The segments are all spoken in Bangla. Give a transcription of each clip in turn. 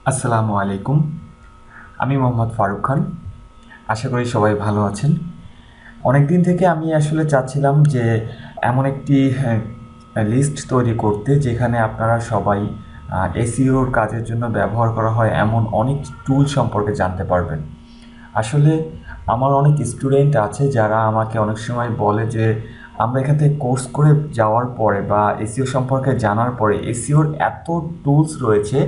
আসসালামু আলাইকুম। আমি মোহাম্মদ ফারুক খান। আশা করি সবাই ভালো আছেন। অনেক দিন থেকে আমি আসলে চাচ্ছিলাম যে এমন একটি লিস্ট তৈরি করতে, যেখানে আপনারা সবাই এসইওর কাজের জন্য ব্যবহার করা হয় এমন অনেক টুল সম্পর্কে জানতে পারবেন। আসলে আমার অনেক স্টুডেন্ট আছে যারা আমাকে অনেক সময় বলে যে আমরা এখান থেকে কোর্স করে যাওয়ার পরে বা এসইও সম্পর্কে জানার পরে এসইওর এত টুলস রয়েছে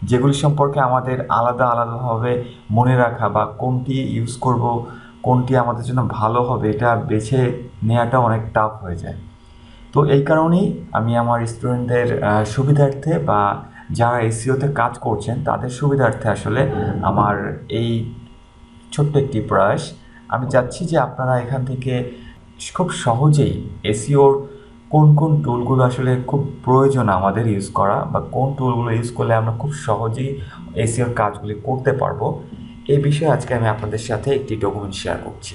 যেগুলি সম্পর্কে আমাদের আলাদা আলাদাভাবে মনে রাখা বা কোনটি ইউজ করব, কোনটি আমাদের জন্য ভালো হবে, এটা বেছে নেওয়াটা অনেক টাফ হয়ে যায়। তো এই কারণেই আমি আমার স্টুডেন্টদের সুবিধার্থে বা যারা এসইওতে কাজ করছেন তাদের সুবিধার্থে আসলে আমার এই ছোট্ট একটি প্রয়াস। আমি চাচ্ছি যে আপনারা এখান থেকে খুব সহজেই এসইওর কোন কোন টুলগুলো আসলে খুব প্রয়োজন আমাদের ইউজ করা, বা কোন টুলগুলো ইউজ করলে আমরা খুব সহজেই এসইওর কাজগুলি করতে পারবো, এই বিষয়ে আজকে আমি আপনাদের সাথে একটি ডকুমেন্ট শেয়ার করছি।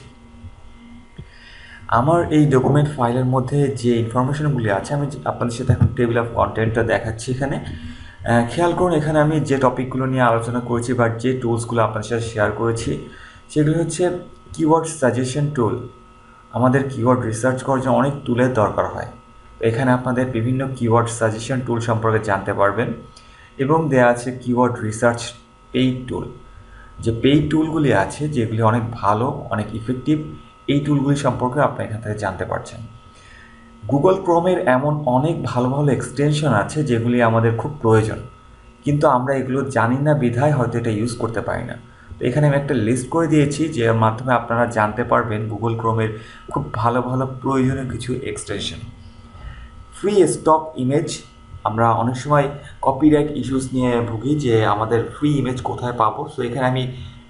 আমার এই ডকুমেন্ট ফাইলের মধ্যে যে ইনফরমেশনগুলি আছে, আমি আপনাদের সাথে এখন টেবিল অফ কন্টেন্টটা দেখাচ্ছি। এখানে খেয়াল করুন, এখানে আমি যে টপিকগুলো নিয়ে আলোচনা করেছি বা যে টুলসগুলো আপনাদের সাথে শেয়ার করেছি সেগুলি হচ্ছে কিওয়ার্ড সাজেশন টুল। আমাদের কিওয়ার্ড রিসার্চ করার জন্য অনেক টুলের দরকার হয়। এখানে আপনাদের বিভিন্ন কিওয়ার্ড সাজেশন টুল সম্পর্কে জানতে পারবেন। এবং দেওয়া আছে কিওয়ার্ড রিসার্চ পেইড টুল। যে পেইড টুলগুলি আছে যেগুলি অনেক ভালো, অনেক ইফেক্টিভ, এই টুলগুলি সম্পর্কে আপনি এখান থেকে জানতে পারছেন। গুগল ক্রোমের এমন অনেক ভালো ভালো এক্সটেনশন আছে যেগুলি আমাদের খুব প্রয়োজন, কিন্তু আমরা এগুলো জানি না বিধায় হয়তো এটা ইউজ করতে পারি না। তো এখানে আমি একটা লিস্ট করে দিয়েছি যে মাধ্যমে আপনারা জানতে পারবেন গুগল ক্রোমের খুব ভালো ভালো প্রয়োজনীয় কিছু এক্সটেনশন। Free stock image. আমরা অনেক সময় কপিরাইট ইস্যুস নিয়ে ভুগি যে আমাদের ফ্রি ইমেজ কোথায় পাবো। সো এখানে আমি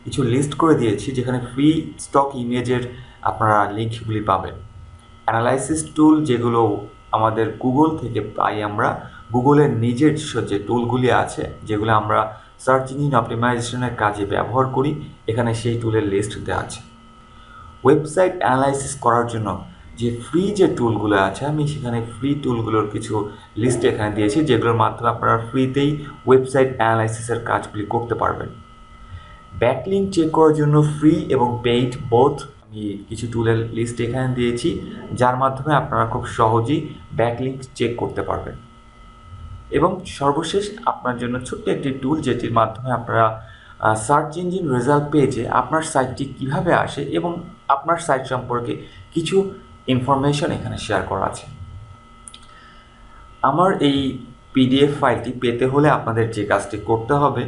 কিছু লিস্ট করে দিয়েছি যেখানে ফ্রি স্টক ইমেজের আপনারা লিঙ্কগুলি পাবেন। অ্যানালাইসিস টুল, যেগুলো আমাদের গুগল থেকে পাই, আমরা গুগলের নিজস্ব যে টুলগুলি আছে যেগুলো আমরা সার্চ ইঞ্জিন অপটিমাইজেশনের কাজে ব্যবহার করি, এখানে সেই টুলের লিস্ট দেওয়া আছে। ওয়েবসাইট অ্যানালাইসিস করার জন্য যে ফ্রি যে টুলগুলো আছে, আমি সেখানে ফ্রি টুলগুলোর কিছু লিস্ট এখানে দিয়েছি যেগুলোর মাধ্যমে আপনারা ফ্রিতেই ওয়েবসাইট অ্যানালাইসিসের কাজগুলি করতে পারবেন। ব্যাকলিঙ্ক চেক করার জন্য ফ্রি এবং পেইড বোথ আমি কিছু টুলের লিস্ট এখানে দিয়েছি, যার মাধ্যমে আপনারা খুব সহজেই ব্যাকলিঙ্ক চেক করতে পারবেন। এবং সর্বশেষ আপনার জন্য ছোট্ট একটি টুল, যেটির মাধ্যমে আপনারা সার্চ ইঞ্জিন রেজাল্ট পেজে আপনার সাইটটি কিভাবে আসে এবং আপনার সাইট সম্পর্কে কিছু ইনফরমেশন এখানে শেয়ার করা আছে। আমার এই পিডিএফ ফাইলটি পেতে হলে আপনাদের যে কাজটি করতে হবে,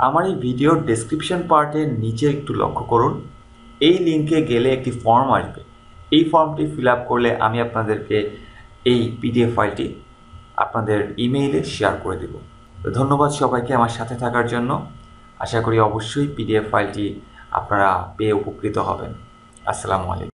আমার এই ভিডিওর ডেসক্রিপশন পার্টের নিচে একটু লক্ষ্য করুন। এই লিঙ্কে গেলে একটি ফর্ম আসবে। এই ফর্মটি ফিল আপ করলে আমি আপনাদেরকে এই পিডিএফ ফাইলটি আপনাদের ইমেইলে শেয়ার করে দেব। তো ধন্যবাদ সবাইকে আমার সাথে থাকার জন্য। আশা করি অবশ্যই পিডিএফ ফাইলটি আপনারা পেয়ে উপকৃত হবেন। আসসালামু আলাইকুম।